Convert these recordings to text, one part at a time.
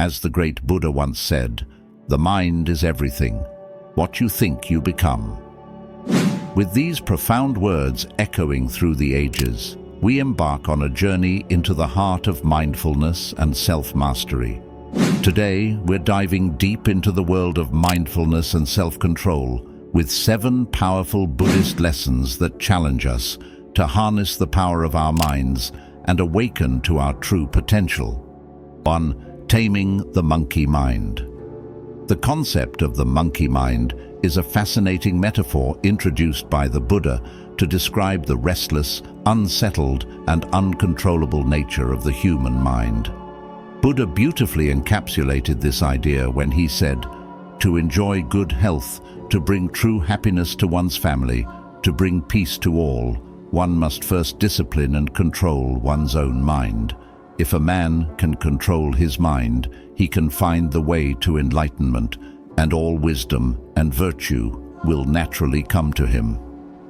As the great Buddha once said, "The mind is everything. What you think, you become." With these profound words echoing through the ages, we embark on a journey into the heart of mindfulness and self-mastery. Today, we're diving deep into the world of mindfulness and self-control with 7 powerful Buddhist lessons that challenge us to harness the power of our minds and awaken to our true potential. 1. Taming the monkey mind. The concept of the monkey mind is a fascinating metaphor introduced by the Buddha to describe the restless, unsettled, and uncontrollable nature of the human mind. Buddha beautifully encapsulated this idea when he said, "To enjoy good health, to bring true happiness to one's family, to bring peace to all, one must first discipline and control one's own mind. If a man can control his mind, he can find the way to enlightenment, and all wisdom and virtue will naturally come to him."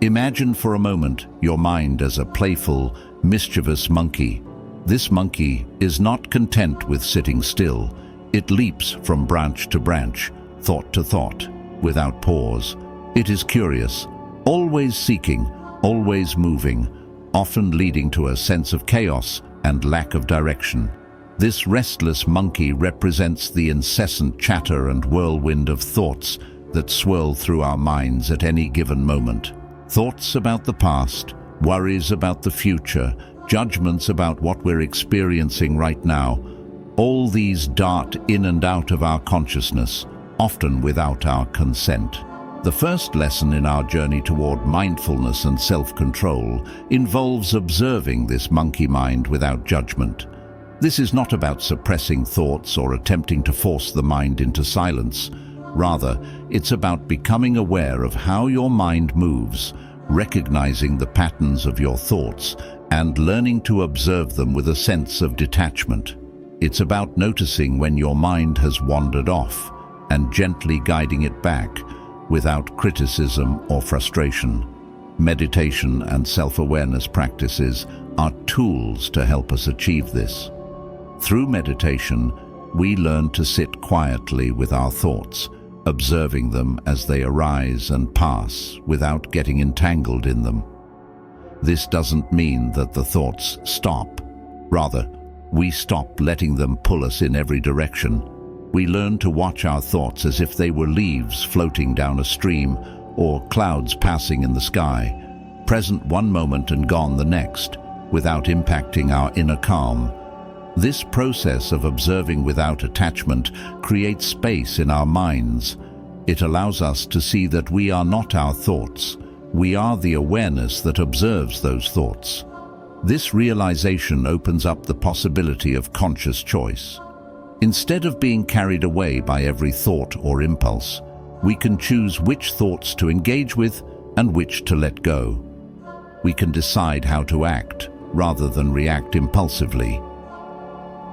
Imagine for a moment your mind as a playful, mischievous monkey. This monkey is not content with sitting still. It leaps from branch to branch, thought to thought, without pause. It is curious, always seeking, always moving, often leading to a sense of chaos and lack of direction. This restless monkey represents the incessant chatter and whirlwind of thoughts that swirl through our minds at any given moment. Thoughts about the past, worries about the future, judgments about what we're experiencing right now. All these dart in and out of our consciousness, often without our consent. The first lesson in our journey toward mindfulness and self-control involves observing this monkey mind without judgment. This is not about suppressing thoughts or attempting to force the mind into silence. Rather, it's about becoming aware of how your mind moves, recognizing the patterns of your thoughts, and learning to observe them with a sense of detachment. It's about noticing when your mind has wandered off and gently guiding it back without criticism or frustration. Meditation and self-awareness practices are tools to help us achieve this. Through meditation, we learn to sit quietly with our thoughts, observing them as they arise and pass without getting entangled in them. This doesn't mean that the thoughts stop. Rather, we stop letting them pull us in every direction. We learn to watch our thoughts as if they were leaves floating down a stream or clouds passing in the sky, present one moment and gone the next, without impacting our inner calm. This process of observing without attachment creates space in our minds. It allows us to see that we are not our thoughts. We are the awareness that observes those thoughts. This realization opens up the possibility of conscious choice. Instead of being carried away by every thought or impulse, we can choose which thoughts to engage with and which to let go. We can decide how to act rather than react impulsively.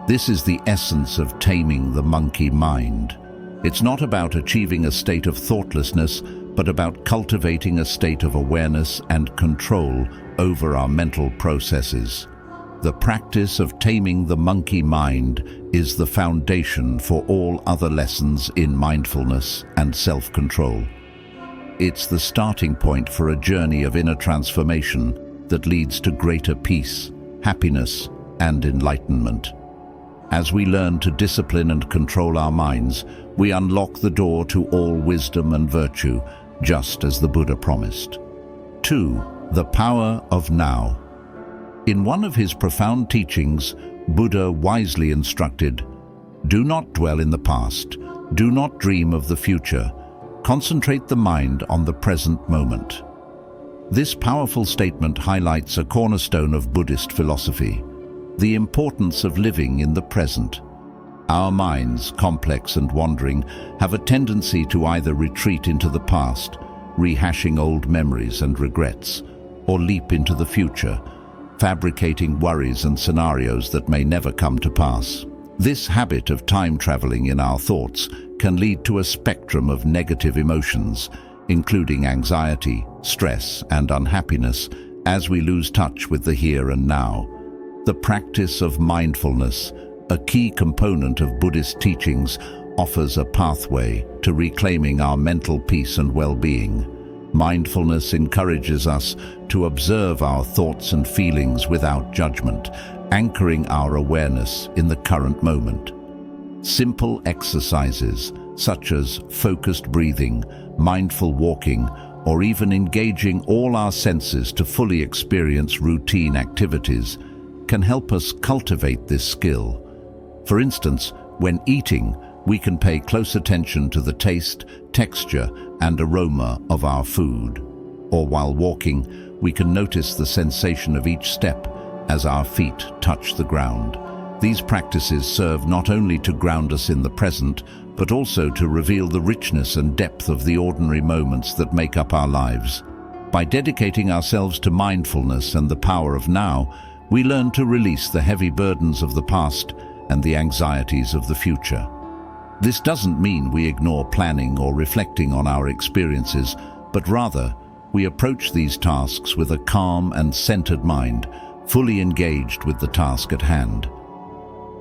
This is the essence of taming the monkey mind. It's not about achieving a state of thoughtlessness, but about cultivating a state of awareness and control over our mental processes. The practice of taming the monkey mind is the foundation for all other lessons in mindfulness and self-control. It's the starting point for a journey of inner transformation that leads to greater peace, happiness, and enlightenment. As we learn to discipline and control our minds, we unlock the door to all wisdom and virtue, just as the Buddha promised. 2. The power of now. In one of his profound teachings, Buddha wisely instructed, "Do not dwell in the past, do not dream of the future, concentrate the mind on the present moment." This powerful statement highlights a cornerstone of Buddhist philosophy: the importance of living in the present. Our minds, complex and wandering, have a tendency to either retreat into the past, rehashing old memories and regrets, or leap into the future, fabricating worries and scenarios that may never come to pass. This habit of time traveling in our thoughts can lead to a spectrum of negative emotions, including anxiety, stress, and unhappiness, as we lose touch with the here and now. The practice of mindfulness, a key component of Buddhist teachings, offers a pathway to reclaiming our mental peace and well-being. Mindfulness encourages us to observe our thoughts and feelings without judgment, anchoring our awareness in the current moment. Simple exercises such as focused breathing, mindful walking, or even engaging all our senses to fully experience routine activities can help us cultivate this skill. For instance, when eating, we can pay close attention to the taste, texture, and aroma of our food. Or while walking, we can notice the sensation of each step as our feet touch the ground. These practices serve not only to ground us in the present, but also to reveal the richness and depth of the ordinary moments that make up our lives. By dedicating ourselves to mindfulness and the power of now, we learn to release the heavy burdens of the past and the anxieties of the future. This doesn't mean we ignore planning or reflecting on our experiences, but rather, we approach these tasks with a calm and centered mind, fully engaged with the task at hand.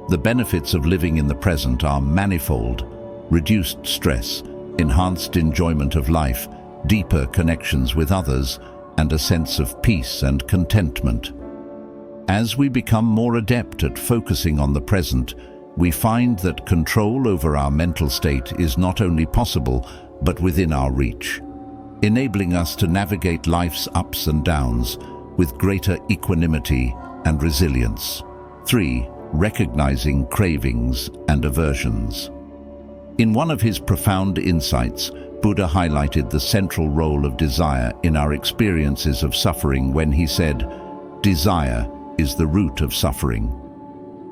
The benefits of living in the present are manifold: reduced stress, enhanced enjoyment of life, deeper connections with others, and a sense of peace and contentment. As we become more adept at focusing on the present, we find that control over our mental state is not only possible, but within our reach, enabling us to navigate life's ups and downs with greater equanimity and resilience. 3. Recognizing cravings and aversions. In one of his profound insights, Buddha highlighted the central role of desire in our experiences of suffering when he said, "Desire is the root of suffering."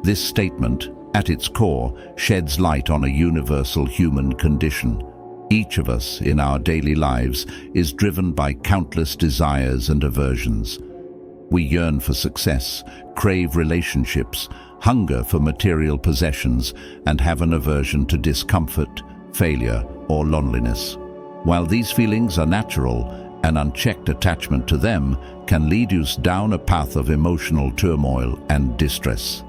This statement, at its core, sheds light on a universal human condition. Each of us in our daily lives is driven by countless desires and aversions. We yearn for success, crave relationships, hunger for material possessions, and have an aversion to discomfort, failure, or loneliness. While these feelings are natural, an unchecked attachment to them can lead us down a path of emotional turmoil and distress.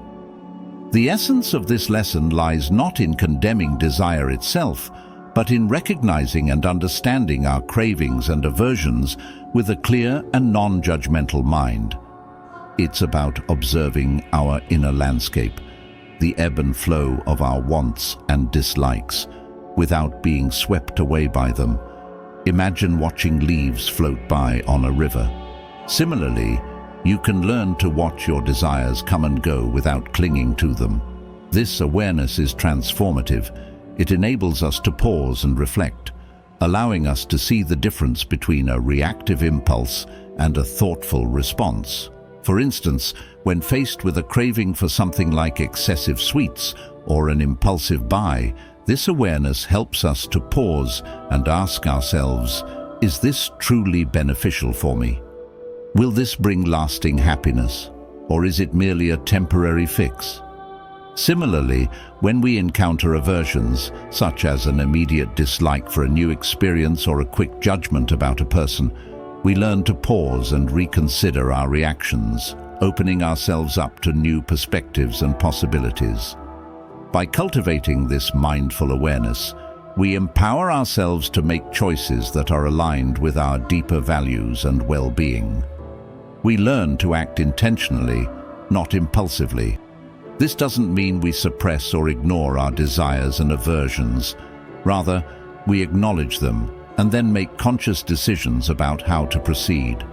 The essence of this lesson lies not in condemning desire itself, but in recognizing and understanding our cravings and aversions with a clear and non-judgmental mind. It's about observing our inner landscape, the ebb and flow of our wants and dislikes, without being swept away by them. Imagine watching leaves float by on a river. Similarly, you can learn to watch your desires come and go without clinging to them. This awareness is transformative. It enables us to pause and reflect, allowing us to see the difference between a reactive impulse and a thoughtful response. For instance, when faced with a craving for something like excessive sweets or an impulsive buy, this awareness helps us to pause and ask ourselves, is this truly beneficial for me? Will this bring lasting happiness, or is it merely a temporary fix? Similarly, when we encounter aversions, such as an immediate dislike for a new experience or a quick judgment about a person, we learn to pause and reconsider our reactions, opening ourselves up to new perspectives and possibilities. By cultivating this mindful awareness, we empower ourselves to make choices that are aligned with our deeper values and well-being. We learn to act intentionally, not impulsively. This doesn't mean we suppress or ignore our desires and aversions. Rather, we acknowledge them and then make conscious decisions about how to proceed.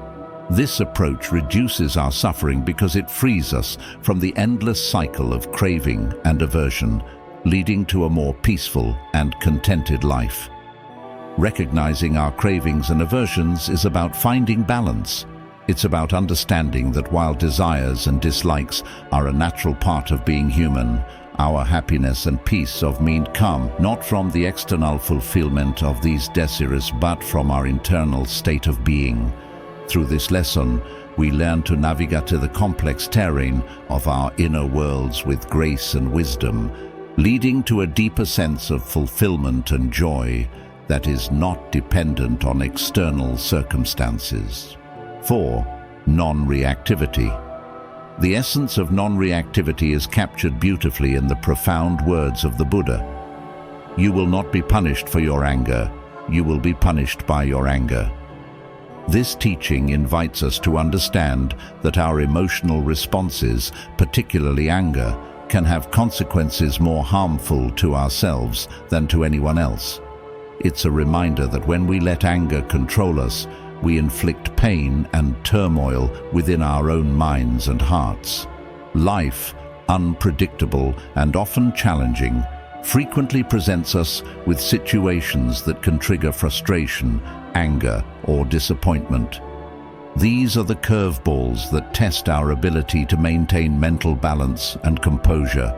This approach reduces our suffering because it frees us from the endless cycle of craving and aversion, leading to a more peaceful and contented life. Recognizing our cravings and aversions is about finding balance. It's about understanding that while desires and dislikes are a natural part of being human, our happiness and peace of mind come not from the external fulfillment of these desires but from our internal state of being. Through this lesson, we learn to navigate the complex terrain of our inner worlds with grace and wisdom, leading to a deeper sense of fulfillment and joy that is not dependent on external circumstances. 4. Non-reactivity. The essence of non-reactivity is captured beautifully in the profound words of the Buddha. You will not be punished for your anger, you will be punished by your anger. This teaching invites us to understand that our emotional responses, particularly anger, can have consequences more harmful to ourselves than to anyone else. It's a reminder that when we let anger control us, we inflict pain and turmoil within our own minds and hearts. Life, unpredictable and often challenging, frequently presents us with situations that can trigger frustration, anger, or disappointment. These are the curveballs that test our ability to maintain mental balance and composure.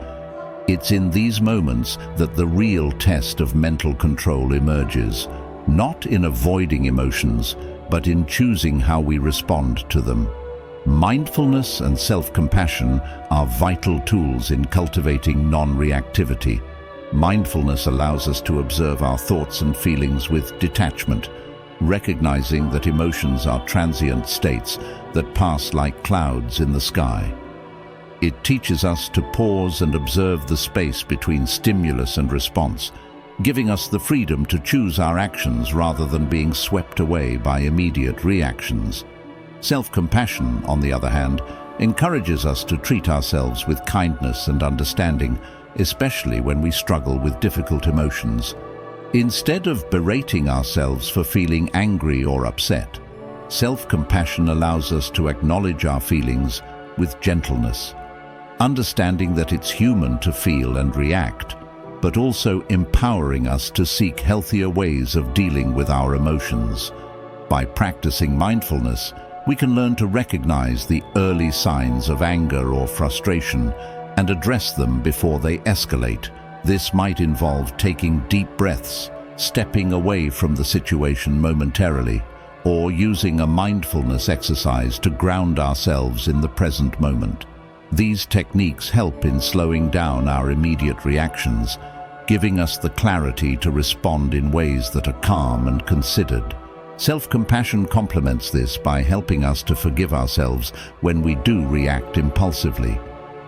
It's in these moments that the real test of mental control emerges, not in avoiding emotions, but in choosing how we respond to them. Mindfulness and self-compassion are vital tools in cultivating non-reactivity. Mindfulness allows us to observe our thoughts and feelings with detachment, recognizing that emotions are transient states that pass like clouds in the sky. It teaches us to pause and observe the space between stimulus and response, giving us the freedom to choose our actions rather than being swept away by immediate reactions. Self-compassion, on the other hand, encourages us to treat ourselves with kindness and understanding, especially when we struggle with difficult emotions. Instead of berating ourselves for feeling angry or upset, self-compassion allows us to acknowledge our feelings with gentleness, understanding that it's human to feel and react, but also empowering us to seek healthier ways of dealing with our emotions. By practicing mindfulness, we can learn to recognize the early signs of anger or frustration and address them before they escalate. This might involve taking deep breaths, stepping away from the situation momentarily, or using a mindfulness exercise to ground ourselves in the present moment. These techniques help in slowing down our immediate reactions, giving us the clarity to respond in ways that are calm and considered. Self-compassion complements this by helping us to forgive ourselves when we do react impulsively.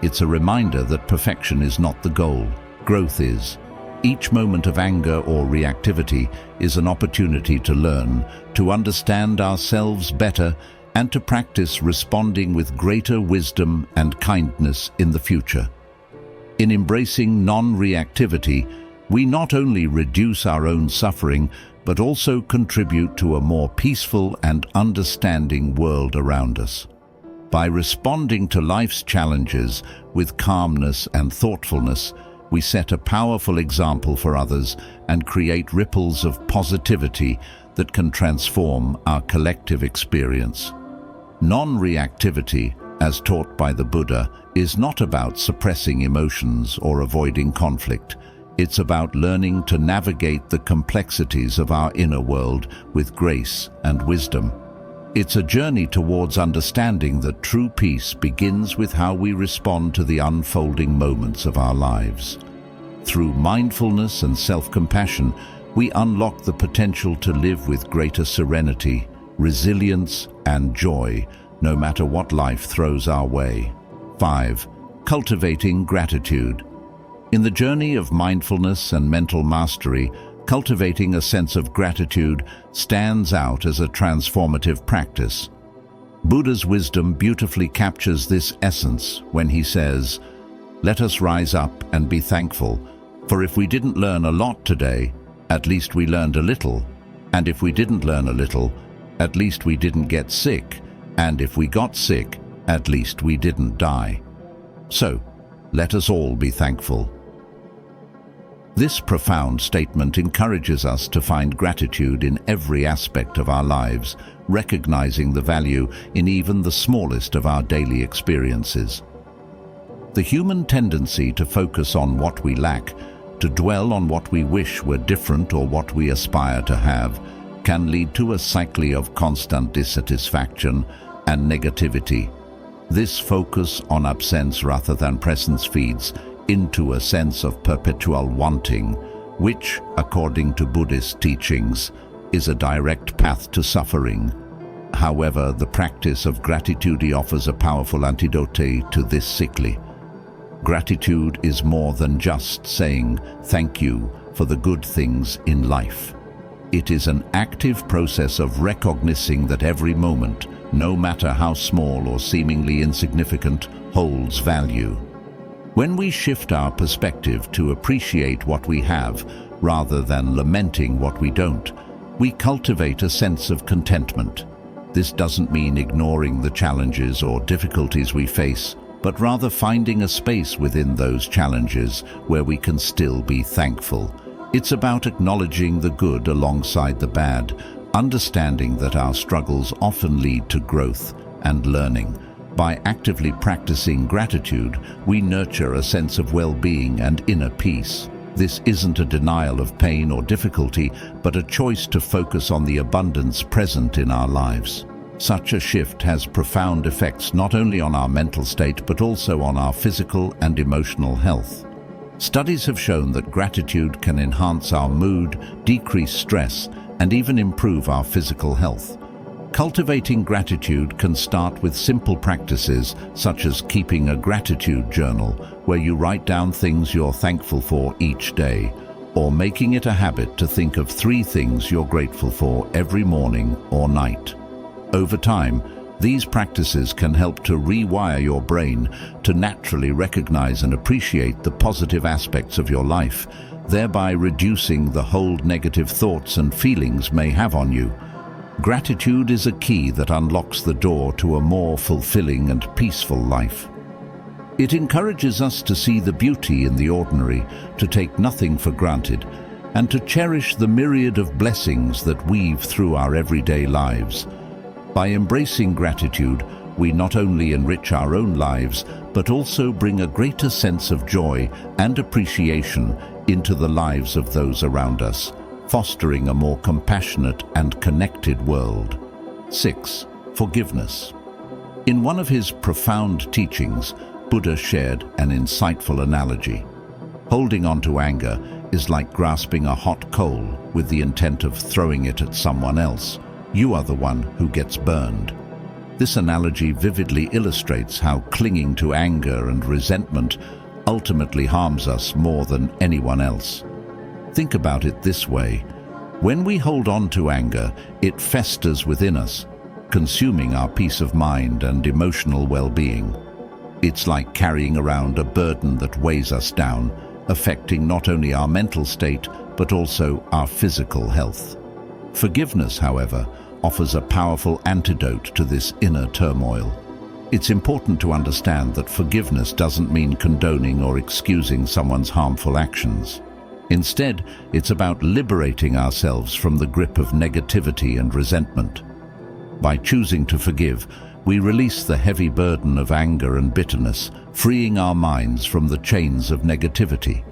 It's a reminder that perfection is not the goal, growth is. Each moment of anger or reactivity is an opportunity to learn, to understand ourselves better, and to practice responding with greater wisdom and kindness in the future. In embracing non-reactivity, we not only reduce our own suffering, but also contribute to a more peaceful and understanding world around us. By responding to life's challenges with calmness and thoughtfulness, we set a powerful example for others and create ripples of positivity that can transform our collective experience. Non-reactivity, as taught by the Buddha, is not about suppressing emotions or avoiding conflict. It's about learning to navigate the complexities of our inner world with grace and wisdom. It's a journey towards understanding that true peace begins with how we respond to the unfolding moments of our lives. Through mindfulness and self-compassion, we unlock the potential to live with greater serenity, resilience, and joy, no matter what life throws our way. 5. Cultivating gratitude. In the journey of mindfulness and mental mastery, cultivating a sense of gratitude stands out as a transformative practice. Buddha's wisdom beautifully captures this essence when he says, "Let us rise up and be thankful, for if we didn't learn a lot today, at least we learned a little, and if we didn't learn a little, at least we didn't get sick, and if we got sick, at least we didn't die. So, let us all be thankful." This profound statement encourages us to find gratitude in every aspect of our lives, recognizing the value in even the smallest of our daily experiences. The human tendency to focus on what we lack, to dwell on what we wish were different or what we aspire to have, can lead to a cycle of constant dissatisfaction and negativity. This focus on absence rather than presence feeds into a sense of perpetual wanting, which, according to Buddhist teachings, is a direct path to suffering. However, the practice of gratitude offers a powerful antidote to this sickly. Gratitude is more than just saying thank you for the good things in life. It is an active process of recognizing that every moment, no matter how small or seemingly insignificant, holds value. When we shift our perspective to appreciate what we have rather than lamenting what we don't, we cultivate a sense of contentment. This doesn't mean ignoring the challenges or difficulties we face, but rather finding a space within those challenges where we can still be thankful. It's about acknowledging the good alongside the bad, understanding that our struggles often lead to growth and learning. By actively practicing gratitude, we nurture a sense of well-being and inner peace. This isn't a denial of pain or difficulty, but a choice to focus on the abundance present in our lives. Such a shift has profound effects not only on our mental state, but also on our physical and emotional health. Studies have shown that gratitude can enhance our mood, decrease stress, and even improve our physical health. Cultivating gratitude can start with simple practices such as keeping a gratitude journal where you write down things you're thankful for each day, or making it a habit to think of 3 things you're grateful for every morning or night. Over time, these practices can help to rewire your brain to naturally recognize and appreciate the positive aspects of your life, thereby reducing the hold negative thoughts and feelings may have on you. Gratitude is a key that unlocks the door to a more fulfilling and peaceful life. It encourages us to see the beauty in the ordinary, to take nothing for granted, and to cherish the myriad of blessings that weave through our everyday lives. By embracing gratitude, we not only enrich our own lives, but also bring a greater sense of joy and appreciation into the lives of those around us, fostering a more compassionate and connected world. 6. Forgiveness. In one of his profound teachings, Buddha shared an insightful analogy. Holding on to anger is like grasping a hot coal with the intent of throwing it at someone else. You are the one who gets burned. This analogy vividly illustrates how clinging to anger and resentment ultimately harms us more than anyone else. Think about it this way. When we hold on to anger, it festers within us, consuming our peace of mind and emotional well-being. It's like carrying around a burden that weighs us down, affecting not only our mental state, but also our physical health. Forgiveness, however, offers a powerful antidote to this inner turmoil. It's important to understand that forgiveness doesn't mean condoning or excusing someone's harmful actions. Instead, it's about liberating ourselves from the grip of negativity and resentment. By choosing to forgive, we release the heavy burden of anger and bitterness, freeing our minds from the chains of negativity.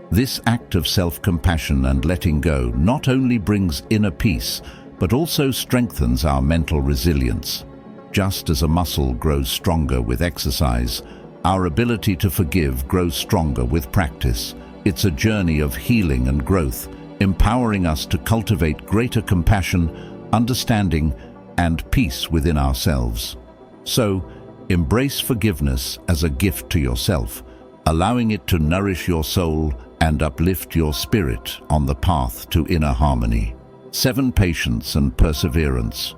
This act of self-compassion and letting go not only brings inner peace, but also strengthens our mental resilience. Just as a muscle grows stronger with exercise, our ability to forgive grows stronger with practice. It's a journey of healing and growth, empowering us to cultivate greater compassion, understanding, and peace within ourselves. So, embrace forgiveness as a gift to yourself, allowing it to nourish your soul and uplift your spirit on the path to inner harmony. 7. Patience and perseverance.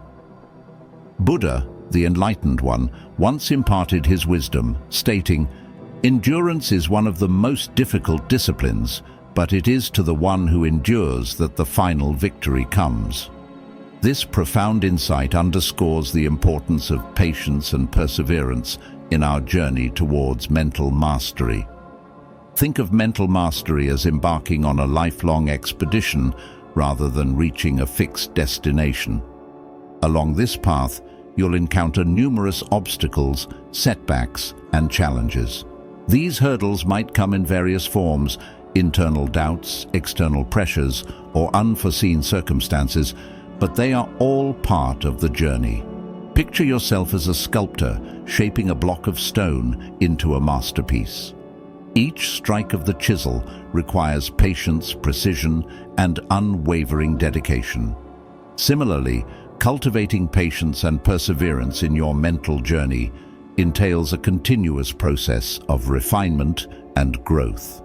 Buddha, the enlightened one, once imparted his wisdom, stating, "Endurance is one of the most difficult disciplines, but it is to the one who endures that the final victory comes." This profound insight underscores the importance of patience and perseverance in our journey towards mental mastery. Think of mental mastery as embarking on a lifelong expedition rather than reaching a fixed destination. Along this path, you'll encounter numerous obstacles, setbacks, and challenges. These hurdles might come in various forms: internal doubts, external pressures, or unforeseen circumstances, but they are all part of the journey. Picture yourself as a sculptor shaping a block of stone into a masterpiece. Each strike of the chisel requires patience, precision, and unwavering dedication. Similarly, Cultivating patience and perseverance in your mental journey entails a continuous process of refinement and growth.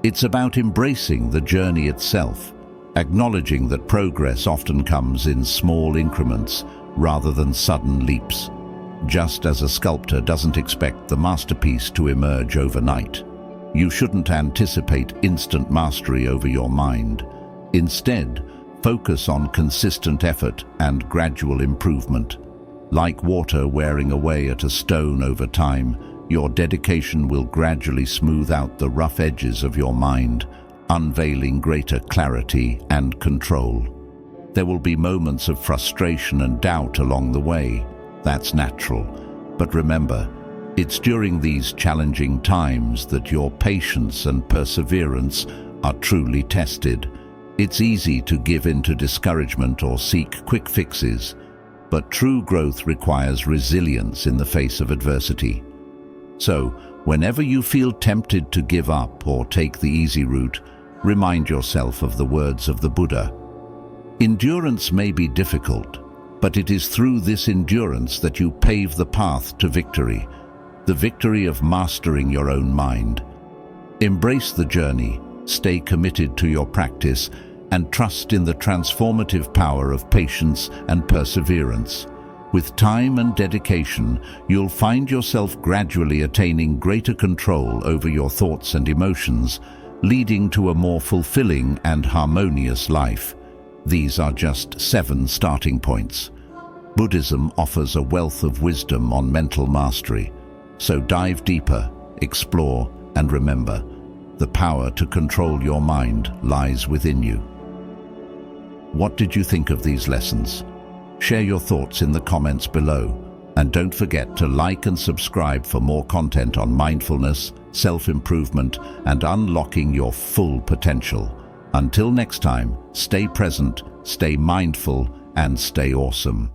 It's about embracing the journey itself, acknowledging that progress often comes in small increments rather than sudden leaps. Just as a sculptor doesn't expect the masterpiece to emerge overnight, you shouldn't anticipate instant mastery over your mind. Instead, focus on consistent effort and gradual improvement. Like water wearing away at a stone over time, your dedication will gradually smooth out the rough edges of your mind, unveiling greater clarity and control. There will be moments of frustration and doubt along the way. That's natural. But remember, it's during these challenging times that your patience and perseverance are truly tested. It's easy to give in to discouragement or seek quick fixes, but true growth requires resilience in the face of adversity. So, whenever you feel tempted to give up or take the easy route, remind yourself of the words of the Buddha. Endurance may be difficult, but it is through this endurance that you pave the path to victory, the victory of mastering your own mind. Embrace the journey, stay committed to your practice, and trust in the transformative power of patience and perseverance. With time and dedication, you'll find yourself gradually attaining greater control over your thoughts and emotions, leading to a more fulfilling and harmonious life. These are just 7 starting points. Buddhism offers a wealth of wisdom on mental mastery, so dive deeper, explore, and remember, the power to control your mind lies within you. What did you think of these lessons? Share your thoughts in the comments below, and don't forget to like and subscribe for more content on mindfulness, self-improvement, and unlocking your full potential. Until next time, stay present, stay mindful, and stay awesome.